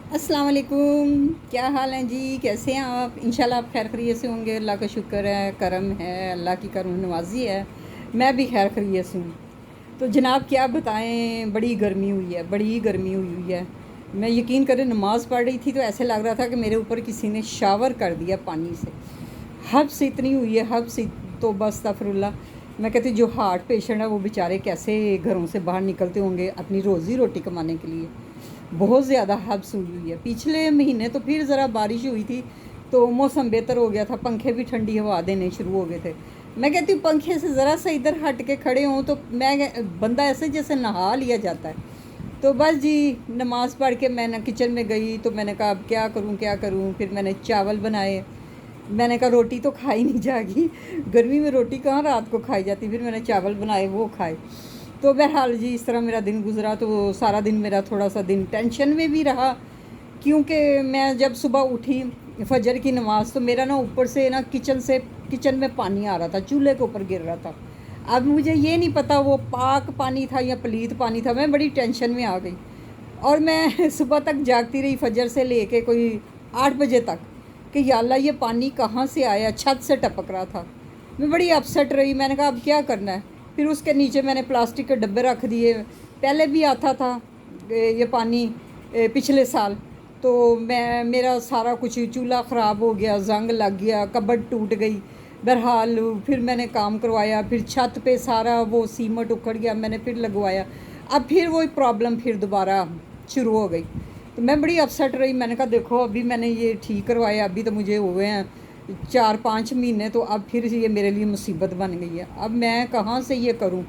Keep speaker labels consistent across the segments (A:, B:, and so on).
A: अस्सलाम वालेकुम। क्या हाल हैं जी? कैसे हैं आप? इंशाल्लाह आप खैर खैरियत से होंगे। अल्लाह का शुक्र है, करम है, अल्लाह की करम नवाजी है। मैं भी खैर खैरियत से हूँ। तो जनाब क्या बताएं, बड़ी गर्मी हुई है, बड़ी गर्मी हुई है। मैं यकीन करें नमाज़ पढ़ रही थी तो ऐसे लग रहा था कि मेरे ऊपर किसी ने शावर कर दिया पानी से। हद से इतनी हुई है, हद से। तो बस अस्तगफिरुल्लाह। मैं कहती जो हार्ट पेशेंट है वो बेचारे कैसे घरों से बाहर निकलते होंगे अपनी रोज़ी रोटी कमाने के लिए। बहुत ज़्यादा हब्स हुई है। पिछले महीने तो फिर ज़रा बारिश हुई थी तो मौसम बेहतर हो गया था, पंखे भी ठंडी हवा देने शुरू हो गए थे। मैं कहती हूँ पंखे से ज़रा सा इधर हट के खड़े हों तो बंदा ऐसे जैसे नहा लिया जाता है। तो बस जी, नमाज़ पढ़ के मैं ना किचन में गई तो मैंने कहा अब क्या करूँ क्या करूँ। फिर मैंने चावल बनाए। मैंने कहा रोटी तो खाई नहीं जाएगी, गर्मी में रोटी कहाँ रात को खाई जाती। फिर मैंने चावल बनाए, वो खाए। तो बहरहाल जी इस तरह मेरा दिन गुजरा। तो सारा दिन मेरा थोड़ा सा दिन टेंशन में भी रहा, क्योंकि मैं जब सुबह उठी फजर की नमाज़ तो मेरा ना ऊपर से ना किचन में पानी आ रहा था, चूल्हे के ऊपर गिर रहा था। अब मुझे ये नहीं पता वो पाक पानी था या पलीत पानी था। मैं बड़ी टेंशन में आ गई और मैं सुबह तक जागती रही, फजर से लेके कोई 8 बजे तक, कि या अल्लाह ये पानी कहाँ से आया, छत से टपक रहा था। मैं बड़ी अपसेट रही। मैंने कहा अब क्या करना है। फिर उसके नीचे मैंने प्लास्टिक के डब्बे रख दिए। पहले भी आता था ये पानी पिछले साल। तो मेरा सारा कुछ, चूल्हा ख़राब हो गया, जंग लग गया, कबर्ड टूट गई। बहरहाल फिर मैंने काम करवाया, फिर छत पे सारा वो सीमेंट उखड़ गया, मैंने फिर लगवाया। अब फिर वही प्रॉब्लम फिर दोबारा शुरू हो गई। तो मैं बड़ी अपसेट रही। मैंने कहा देखो अभी मैंने ये ठीक करवाया, अभी तो मुझे हुए हैं 4-5 महीने, तो अब फिर ये मेरे लिए मुसीबत बन गई है। अब मैं कहाँ से ये करूँ।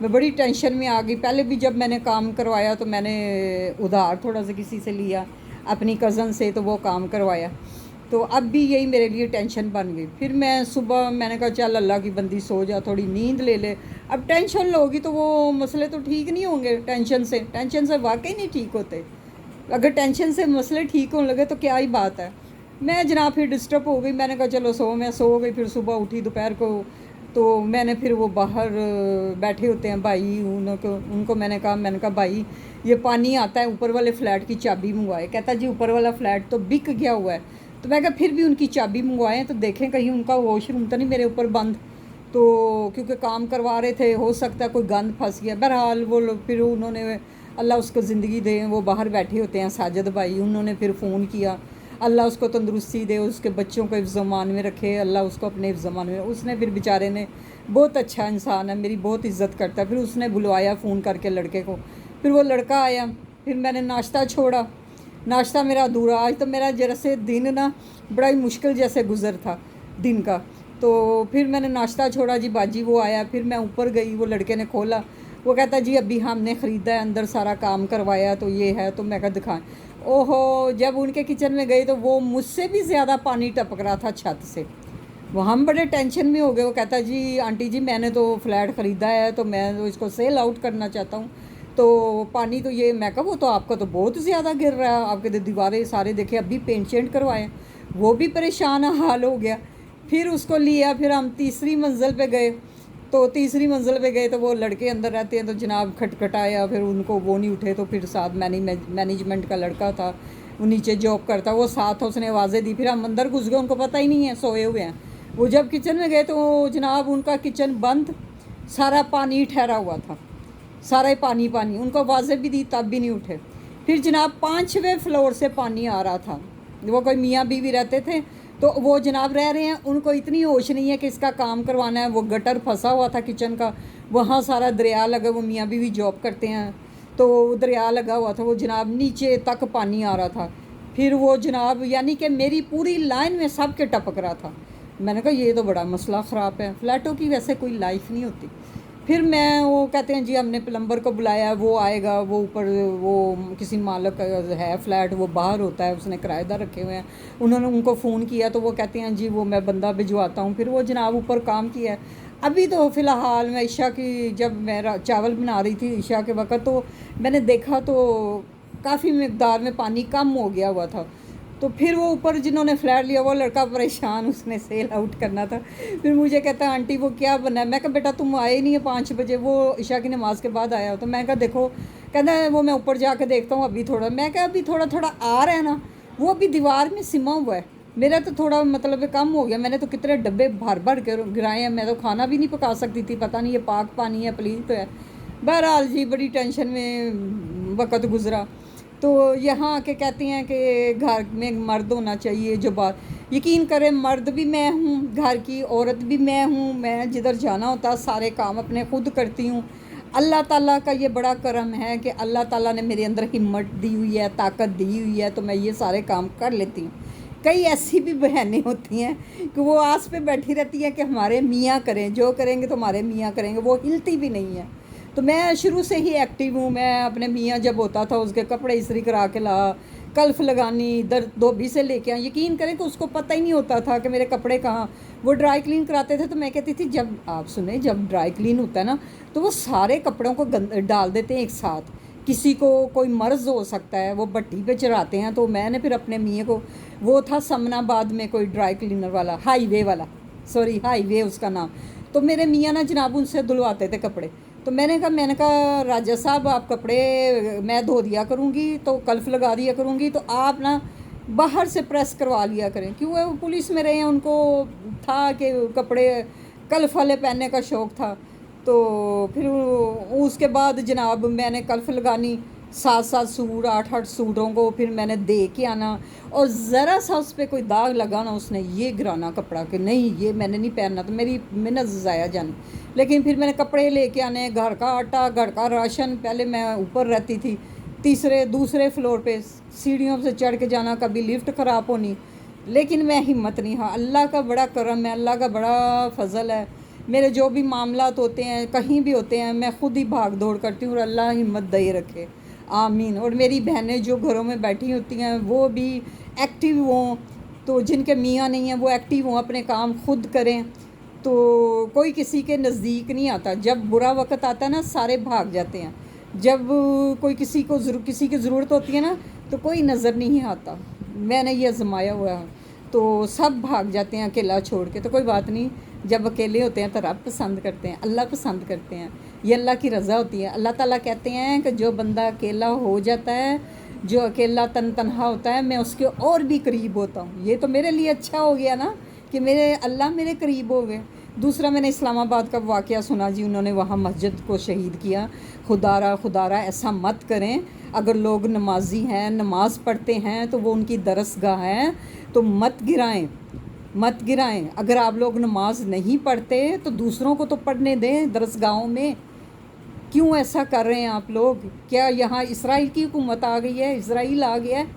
A: मैं बड़ी टेंशन में आ गई। पहले भी जब मैंने काम करवाया तो मैंने उधार थोड़ा सा किसी से लिया, अपनी कज़न से, तो वो काम करवाया। तो अब भी यही मेरे लिए टेंशन बन गई। फिर मैं सुबह मैंने कहा चल अल्लाह की बंदी सो जा, थोड़ी नींद ले ले। अब टेंशन लोगी तो वो मसले तो ठीक नहीं होंगे। टेंशन से वाकई नहीं ठीक होते। अगर टेंशन से मसले ठीक होने लगे तो क्या ही बात है। मैं जनाब फिर डिस्टर्ब हो गई। मैंने कहा चलो मैं सो गई। फिर सुबह उठी दोपहर को तो मैंने फिर वो बाहर बैठे होते हैं भाई, उनको मैंने कहा भाई ये पानी आता है, ऊपर वाले फ़्लैट की चाबी मंगवाए। कहता जी ऊपर वाला फ़्लैट तो बिक गया हुआ है। तो मैं कहा फिर भी उनकी चाबी मंगवाएं तो देखें कहीं उनका वॉशरूम तो नहीं मेरे ऊपर बंद। तो क्योंकि काम करवा रहे थे, हो सकता है कोई गंद फंस गया। बहरहाल वो लोग फिर उन्होंने, अल्लाह उसको ज़िंदगी दे, वो बाहर बैठे होते हैं साजिद भाई, उन्होंने फिर फ़ोन किया। अल्लाह उसको तंदुरुस्ती दे, उसके बच्चों को हिफ्ज़-ओ-मान में रखे, अल्लाह उसको अपने हिफ्ज़-ओ-मान में। उसने फिर बेचारे ने, बहुत अच्छा इंसान है, मेरी बहुत इज़्ज़त करता है। फिर उसने बुलवाया फ़ोन करके लड़के को। फिर वो लड़का आया। फिर मैंने नाश्ता छोड़ा। नाश्ता मेरा अधूरा। आज तो मेरा जैसे दिन ना बड़ा ही मुश्किल जैसे गुज़र था दिन का। तो फिर मैंने नाश्ता छोड़ा जी, बाजी वो आया। फिर मैं ऊपर गई, वो लड़के ने खोला। वो कहता जी अभी हमने ख़रीदा है, अंदर सारा काम करवाया तो ये है। तो मैं कहा दिखाएं। ओहो, जब उनके किचन में गई तो वो मुझसे भी ज़्यादा पानी टपक रहा था छत से। वो हम बड़े टेंशन में हो गए। वो कहता जी आंटी जी मैंने तो फ्लैट ख़रीदा है तो मैं तो इसको सेल आउट करना चाहता हूँ। तो पानी तो ये, मैं कहा वो तो आपका तो बहुत ज़्यादा गिर रहा है, आपके तो दीवारें सारे देखे, अभी पेंट चेंट करवाए। वो भी परेशान हाल हो गया। फिर उसको लिया, फिर हम तीसरी मंजिल पे गए। तो तीसरी मंजिल पे गए तो वो लड़के अंदर रहते हैं तो जनाब खटखटाया। फिर उनको, वो नहीं उठे। तो फिर साथ मैनेजमेंट का लड़का था, वो नीचे जॉब करता, वो साथ था, उसने आवाज़ें दी। फिर हम अंदर घुस गए, उनको पता ही नहीं है सोए हुए हैं। वो जब किचन में गए तो जनाब उनका किचन बंद, सारा पानी ठहरा हुआ था, सारा ही पानी पानी। उनको आवाज़ें भी दी तब भी नहीं उठे। फिर जनाब 5वें फ्लोर से पानी आ रहा था। वो कोई मियाँ बीवी रहते थे तो वो जनाब रह रहे हैं, उनको इतनी होश नहीं है कि इसका काम करवाना है। वो गटर फंसा हुआ था किचन का, वहाँ सारा दरिया लगा। वो मियाँ बीवी जॉब करते हैं तो दरिया लगा हुआ था। वो जनाब नीचे तक पानी आ रहा था। फिर वो जनाब यानी कि मेरी पूरी लाइन में सब के टपक रहा था। मैंने कहा ये तो बड़ा मसला ख़राब है। फ़्लैटों की वैसे कोई लाइफ नहीं होती। फिर मैं, वो कहते हैं जी हमने प्लम्बर को बुलाया, वो आएगा। वो ऊपर वो किसी मालिक का है फ्लैट, वो बाहर होता है, उसने किराएदार रखे हुए हैं। उन्होंने उनको फ़ोन किया तो वो कहते हैं जी वो मैं बंदा भिजवाता हूँ। फिर वो जनाब ऊपर काम किया है। अभी तो फ़िलहाल मैं ईशा की, जब मैं चावल बना रही थी ईशा के वक्त, तो मैंने देखा तो काफ़ी मकदार में पानी कम हो गया हुआ था। तो फिर वो ऊपर जिन्होंने फ्लैट लिया वो लड़का परेशान, उसने सेल आउट करना था। फिर मुझे कहता है आंटी वो क्या बना है। मैं कहा बेटा तुम आए नहीं है 5 बजे, वो ईशा की नमाज़ के बाद आया। तो मैं कहा देखो कहता है वो मैं ऊपर जाके देखता हूँ अभी थोड़ा, मैं क्या अभी थोड़ा थोड़ा आ रहा है ना, वो अभी दीवार में सिमा हुआ है, मेरा तो थोड़ा मतलब कम हो गया, मैंने तो कितने डब्बे भर भर के गिराए हैं, मैं तो खाना भी नहीं पका सकती थी, पता नहीं ये पाक पानी है प्लीज तो है। बहरहाल जी बड़ी टेंशन में वक्त गुजरा। तो यहाँ आके कहती हैं कि घर में मर्द होना चाहिए, जो बात यकीन करें मर्द भी मैं हूँ, घर की औरत भी मैं हूँ, मैं जिधर जाना होता है सारे काम अपने खुद करती हूँ। अल्लाह ताला का ये बड़ा करम है कि अल्लाह ताला ने मेरे अंदर हिम्मत दी हुई है, ताकत दी हुई है, तो मैं ये सारे काम कर लेती हूँ। कई ऐसी भी बहनें होती हैं कि वो आस पे बैठी रहती हैं कि हमारे मियाँ करें, जो करेंगे तो हमारे मियाँ करेंगे, वो हिलती भी नहीं है। तो मैं शुरू से ही एक्टिव हूँ, मैं अपने मियाँ जब होता था उसके कपड़े इस्त्री करा के ला, कल्फ लगानी, दर धोबी से लेके आए, यकीन करें कि उसको पता ही नहीं होता था कि मेरे कपड़े कहाँ। वो ड्राई क्लीन कराते थे तो मैं कहती थी, जब आप सुने जब ड्राई क्लीन होता है ना तो वो सारे कपड़ों को डाल देते हैं एक साथ, किसी को कोई मर्ज़ हो सकता है, वो भट्टी पे चढ़ाते हैं। तो मैंने फिर अपने मियाँ को, वो था समनाबाद में कोई ड्राई क्लीनर वाला, हाईवे वाला, सॉरी हाईवे उसका नाम, तो मेरे मियाँ ना जनाब उनसे धुलवाते थे कपड़े। तो मैंने कहा राजा साहब आप कपड़े मैं धो दिया करूँगी, तो कल्फ लगा दिया करूँगी, तो आप ना बाहर से प्रेस करवा लिया करें, क्यों वो पुलिस में रहे हैं, उनको था कि कपड़े कल्फ वाले पहनने का शौक़ था। तो फिर उसके बाद जनाब मैंने कल्फ लगानी, 7-7 सूट 8-8 सूटों को फिर मैंने दे के आना, और ज़रा सा उस पर कोई दाग लगा ना उसने ये गिराना कपड़ा कि नहीं ये मैंने नहीं पहनना, तो मेरी मेहनत ज़ाया जानी। लेकिन फिर मैंने कपड़े लेके आने, घर का आटा, घर का राशन, पहले मैं ऊपर रहती थी दूसरे फ्लोर पे, सीढ़ियों से चढ़ के जाना, कभी लिफ्ट ख़राब होनी, लेकिन मैं हिम्मत नहीं, हाँ अल्लाह का बड़ा करम है, अल्लाह का बड़ा फजल है। मेरे जो भी मामलात होते हैं कहीं भी होते हैं मैं खुद ही भाग दौड़ करती हूँ, और अल्लाह हिम्मत दे रखे, आमीन। और मेरी बहनें जो घरों में बैठी होती हैं वो भी एक्टिव हों, तो जिनके मियाँ नहीं हैं वो एक्टिव हों, अपने काम खुद करें, तो कोई किसी के नज़दीक नहीं आता। जब बुरा वक्त आता है ना सारे भाग जाते हैं, जब कोई किसी की ज़रूरत होती है ना तो कोई नज़र नहीं आता। मैंने ये आजमाया हुआ है, तो सब भाग जाते हैं अकेला छोड़ के। तो कोई बात नहीं, जब अकेले होते हैं तो रब पसंद करते हैं, अल्लाह पसंद करते हैं, ये अल्लाह की रज़ा होती है। अल्लाह ताला कहते हैं कि जो बंदा अकेला हो जाता है, जो अकेला तन्हा होता है, मैं उसके और भी करीब होता हूँ। ये तो मेरे लिए अच्छा हो गया ना कि मेरे अल्लाह मेरे करीब हो गए। दूसरा मैंने इस्लामाबाद का वाक़या सुना जी, उन्होंने वहाँ मस्जिद को शहीद किया। खुदारा ऐसा मत करें, अगर लोग नमाजी हैं, नमाज़ पढ़ते हैं, तो वो उनकी दरसगाह है, तो मत गिराएं। अगर आप लोग नमाज नहीं पढ़ते तो दूसरों को तो पढ़ने दें दरसगाहों में, क्यों ऐसा कर रहे हैं आप लोग? क्या यहाँ इसराइल की हुकूमत आ गई है, इसराइल आ गया है?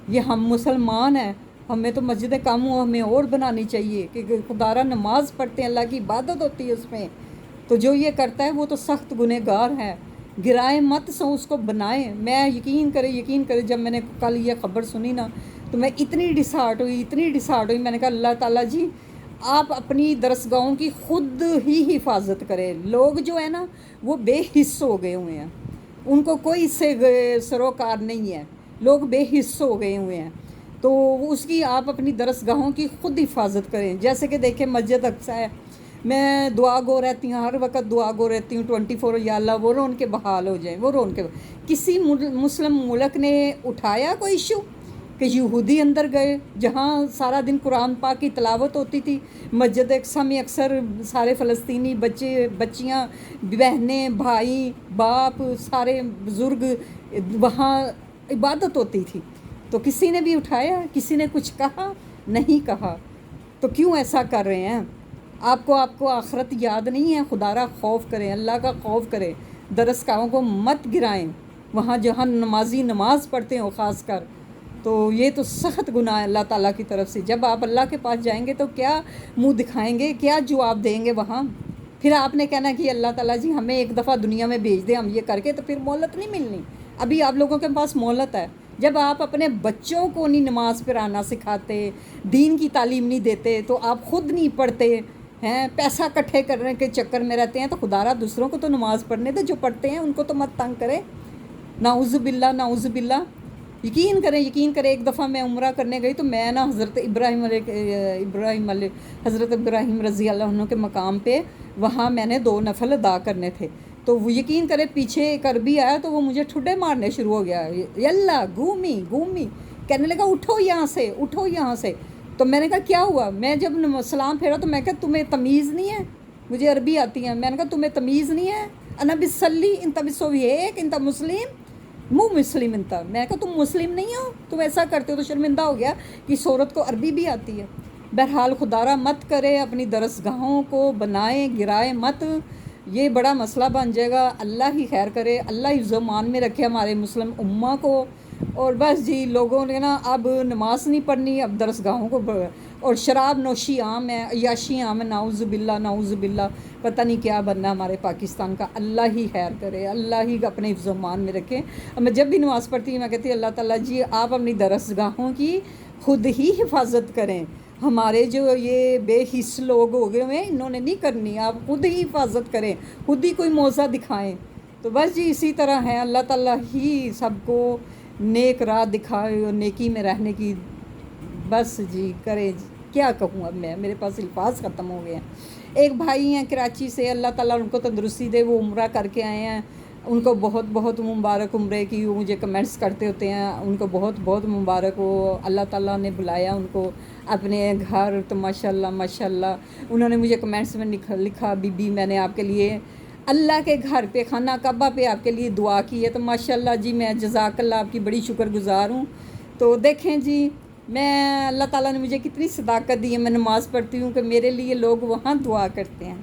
A: ये हम मुसलमान हैं, हमें तो मस्जिदें कम हो, हमें और बनानी चाहिए कि खुदारा नमाज पढ़ते हैं, अल्लाह की इबादत होती है उसमें। तो जो ये करता है वो तो सख्त गुनहगार है। गिराएं मत, सो उसको बनाएं। मैं यकीन करें जब मैंने कल ये ख़बर सुनी ना तो मैं इतनी डिसहार्ट हुई, मैंने कहा अल्लाह ताला जी आप अपनी दरसगाहों की खुद ही हिफाजत करें। लोग जो है ना वो बेहिस्स हो गए हुए हैं, उनको कोई इससे सरोकार नहीं है, लोग बेहिस्स हो गए हुए हैं। तो उसकी आप अपनी दरसगाहों की खुद हिफाजत करें। जैसे कि देखें मस्जिद अक्सा है, मैं दुआ गो रहती हूँ, हर वक्त दुआ गो रहती हूँ 24, या अल्लाह वो रोन के बहाल हो जाए, वो रोन के। किसी मुस्लिम मुल्क ने उठाया कोई इशू कि यहूदी अंदर गए, जहाँ सारा दिन कुरान पाक की तिलावत होती थी। मस्जिद अक्सा में अक्सर सारे फ़लस्तीनी बच्चे बच्चियाँ, बहनें, भाई, बाप, सारे बुज़ुर्ग वहाँ इबादत होती थी। तो किसी ने भी उठाया, किसी ने कुछ कहा? नहीं कहा। तो क्यों ऐसा कर रहे हैं? आपको आखिरत याद नहीं है? खुदारा खौफ करें, अल्लाह का खौफ करें, दरसगाहों को मत गिराएं, वहाँ जहाँ नमाजी नमाज पढ़ते हो ख़ास कर। तो ये तो सख्त गुनाह है अल्लाह ताला की तरफ से। जब आप अल्लाह के पास जाएंगे तो क्या मुंह दिखाएंगे, क्या जवाब देंगे वहाँ? फिर आपने कहना कि अल्लाह ताला जी हमें एक दफ़ा दुनिया में भेज दे, हम ये करके, तो फिर मोहलत नहीं मिलनी। अभी आप लोगों के पास मोहलत है। जब आप अपने बच्चों को नहीं नमाज पढ़ाना सिखाते, दीन की तालीम नहीं देते, तो आप ख़ुद नहीं पढ़ते हैं, पैसा इकट्ठे करने के चक्कर में रहते हैं, तो खुदारा दूसरों को तो नमाज़ पढ़ने दे, जो पढ़ते हैं उनको तो मत तंग करें। नाउज़ु बिल्ला। यकीन करें एक दफ़ा मैं उम्रा करने गई तो मैं ना हज़रत इब्राहिम रज़ी अल्लाह अन्हु के मकाम पे, वहाँ मैंने 2 नफल अदा करने थे। تو وہ یقین کرے پیچھے ایک عربی آیا تو وہ مجھے ٹھڈے مارنے شروع ہو گیا، یلا گھومی گھومی، کہنے لگا اٹھو یہاں سے، اٹھو یہاں سے۔ تو میں نے کہا کیا ہوا؟ میں جب سلام پھیرا تو میں کہا تمہیں تمیز نہیں ہے؟ مجھے عربی آتی ہے۔ میں نے کہا تمہیں تمیز نہیں ہے؟ انا بسلی انت بسویک انت مسلم مسلم انت، میں کہا تم مسلم نہیں ہو، تم ایسا کرتے ہو۔ تو شرمندہ ہو گیا کہ اس عورت کو عربی بھی آتی ہے۔ بہرحال خدا را مت کرے، اپنی درسگاہوں کو بنائیں، گرائیں مت، یہ بڑا مسئلہ بن جائے گا۔ اللہ ہی خیر کرے، اللہ حفظ و امان میں رکھے ہمارے مسلم امہ کو۔ اور بس جی لوگوں نے نا اب نماز نہیں پڑھنی، اب درسگاہوں کو اور شراب نوشی عام ہے، عیاشی عام ہے، نعوذ باللہ نعوذ باللہ، پتہ نہیں کیا بننا ہمارے پاکستان کا۔ اللہ ہی خیر کرے، اللہ ہی اپنے حفظ و امان میں رکھے۔ اور میں جب بھی نماز پڑھتی ہوں میں کہتی ہوں اللہ تعالیٰ جی آپ اپنی درسگاہوں کی خود ہی حفاظت کریں، ہمارے جو یہ بے حس لوگ ہو گئے ہوئے ہیں انہوں نے نہیں کرنی، آپ خود ہی حفاظت کریں، خود ہی کوئی موضع دکھائیں۔ تو بس جی اسی طرح ہے، اللہ تعالیٰ ہی سب کو نیک راہ دکھائے اور نیکی میں رہنے کی بس جی کرے۔ کیا کہوں اب میں، میرے پاس الفاظ ختم ہو گئے ہیں۔ ایک بھائی ہیں کراچی سے، اللہ تعالیٰ ان کو تندرستی دے، وہ عمرہ کر کے آئے ہیں، ان کو بہت بہت مبارک عمرے کی، وہ مجھے کمنٹس کرتے ہوتے ہیں، ان کو بہت بہت مبارک ہو، اللہ تعالیٰ نے بلایا ان کو اپنے گھر، تو ماشاءاللہ ماشاءاللہ انہوں نے مجھے کمنٹس میں لکھا بی بی میں نے آپ کے لیے اللہ کے گھر پہ خانہ کعبہ پہ آپ کے لیے دعا کی ہے۔ تو ماشاءاللہ جی میں جزاک اللہ آپ کی بڑی شکر گزار ہوں۔ تو دیکھیں جی میں اللہ تعالیٰ نے مجھے کتنی صداقت دی ہے، میں نماز پڑھتی ہوں کہ میرے لیے لوگ وہاں دعا کرتے ہیں،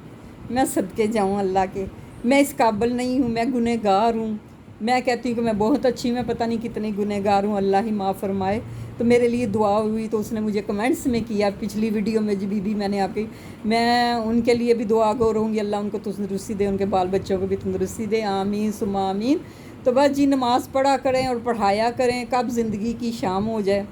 A: میں صدقے جاؤں اللہ کے، میں اس قابل نہیں ہوں، میں گنہگار ہوں، میں کہتی ہوں کہ میں بہت اچھی ہوں، میں پتہ نہیں کتنی گنہگار ہوں، اللہ ہی معاف فرمائے۔ تو میرے لیے دعا ہوئی تو اس نے مجھے کمنٹس میں کیا، پچھلی ویڈیو میں جی بی بی میں نے آپ کی، میں ان کے لیے بھی دعا گو رہوں گی، اللہ ان کو تندرستی دے، ان کے بال بچوں کو بھی تندرستی دے، آمین ثم آمین۔ تو بس جی نماز پڑھا کریں اور پڑھایا کریں، کب زندگی کی شام ہو جائے۔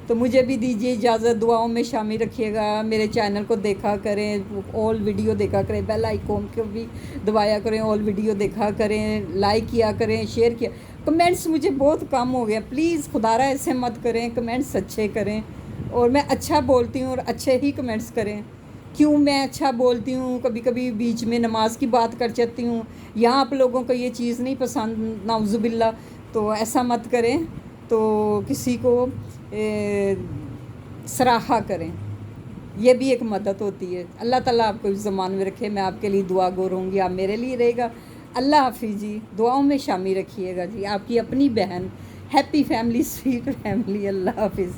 A: تو مجھے بھی دیجیے اجازت، دعاؤں میں شامل رکھیے گا، میرے چینل کو دیکھا کریں، آل ویڈیو دیکھا کریں، بیل آئیکن کو بھی دبایا کریں، آل ویڈیو دیکھا کریں، لائک کیا کریں، شیئر کیا۔ کمنٹس مجھے بہت کم ہو گیا، پلیز خدا را ایسے مت کریں، کمنٹس اچھے کریں، اور میں اچھا بولتی ہوں اور اچھے ہی کمنٹس کریں۔ کیوں میں اچھا بولتی ہوں، کبھی کبھی بیچ میں نماز کی بات کر جاتی ہوں، یہاں آپ لوگوں کو یہ چیز نہیں پسند نعوذ باللہ، تو ایسا مت کریں، تو کسی کو سراہا کریں، یہ بھی ایک مدد ہوتی ہے۔ اللہ تعالیٰ آپ کو اس زمان میں رکھے، میں آپ کے لیے دعا گو رہوں گی، آپ میرے لیے رہے گا۔ اللہ حافظ جی، دعاؤں میں شامل رکھیے گا جی، آپ کی اپنی بہن، ہیپی فیملی سویٹ فیملی، اللہ حافظ۔